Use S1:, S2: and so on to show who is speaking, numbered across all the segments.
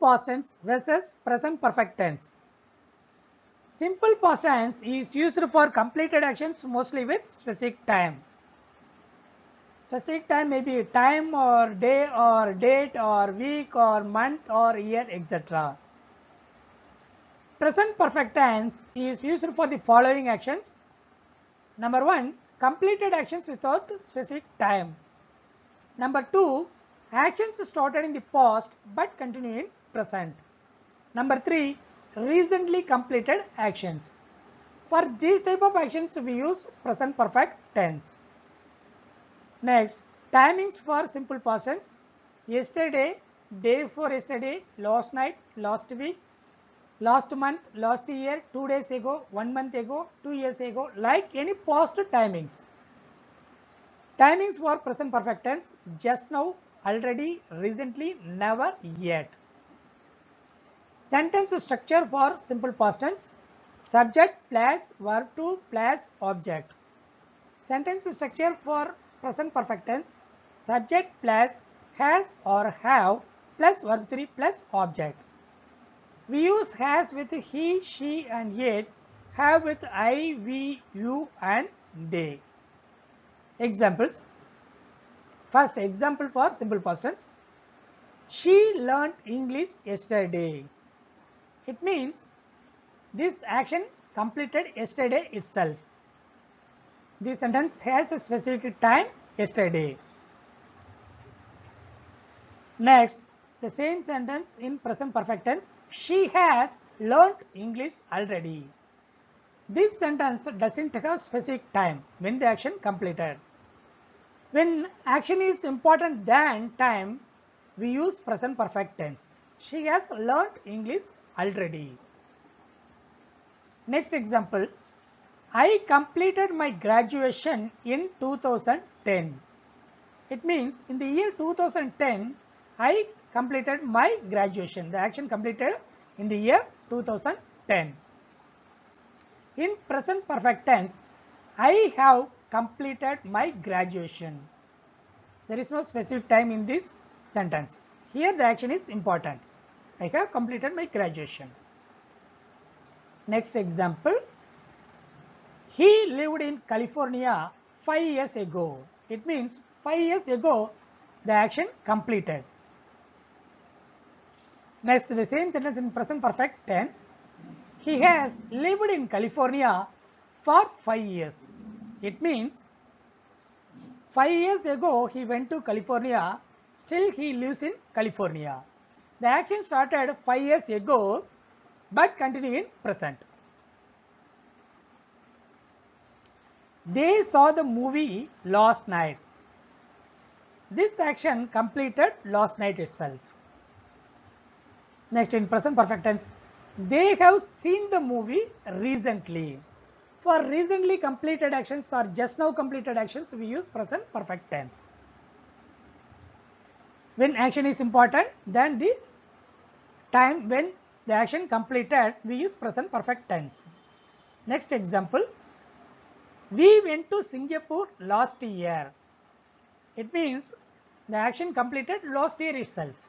S1: past tense versus present perfect tense. Simple past tense is used for completed actions mostly with specific time. Specific time may be time or day or date or week or month or year, etc. Present perfect tense is used for the following actions. Number 1, completed actions without specific time. Number 2, actions started in the past but continue in present. Number 3, recently completed actions. For these type of actions we use present perfect tense. Next, timings for simple past tense: yesterday, day before yesterday, last night, last week, last month, last year, 2 days ago, 1 month ago, 2 years ago, like any past timings. Timings for present perfect tense: just now, already, recently, never, yet. Sentence structure for simple past tense: subject plus verb to plus object. Sentence structure for present perfect tense: subject plus has or have plus verb 3 plus object. We use has with he, she and it, have with I, we, you and they. Examples. First example for simple past tense: she learnt English yesterday. It means this action completed yesterday itself. This sentence has a specific time, yesterday. Next, the same sentence in present perfect tense: she has learnt English already. This sentence doesn't have specific time when the action completed. When action is important than time, we use present perfect tense. She has learnt English already. Next example: I completed my graduation in 2010. It means in the year 2010, I completed my graduation. The action completed in the year 2010. In present perfect tense, I have completed my graduation. There is no specific time in this sentence. Here the action is important. I have completed my graduation. Next example: he lived in California 5 years ago. It means 5 years ago the action completed. Next, the same sentence in present perfect tense: he has lived in California for 5 years. It means 5 years ago he went to California, still he lives in California. The action started 5 years ago but continue in present. They saw the movie last night. This action completed last night itself. Next, in present perfect tense, they have seen the movie recently. For recently completed actions or just now completed actions, we use present perfect tense. When action is important, then the time when the action completed, we use present perfect tense. Next example: we went to Singapore last year. It means the action completed last year itself.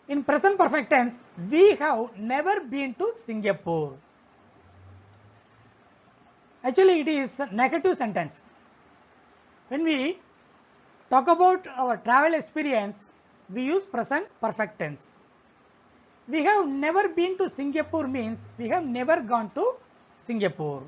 S1: In present perfect tense, we have never been to Singapore. Actually, it is a negative sentence. When we talk about our travel experience, we use present perfect tense. We have never been to Singapore means we have never gone to Singapore.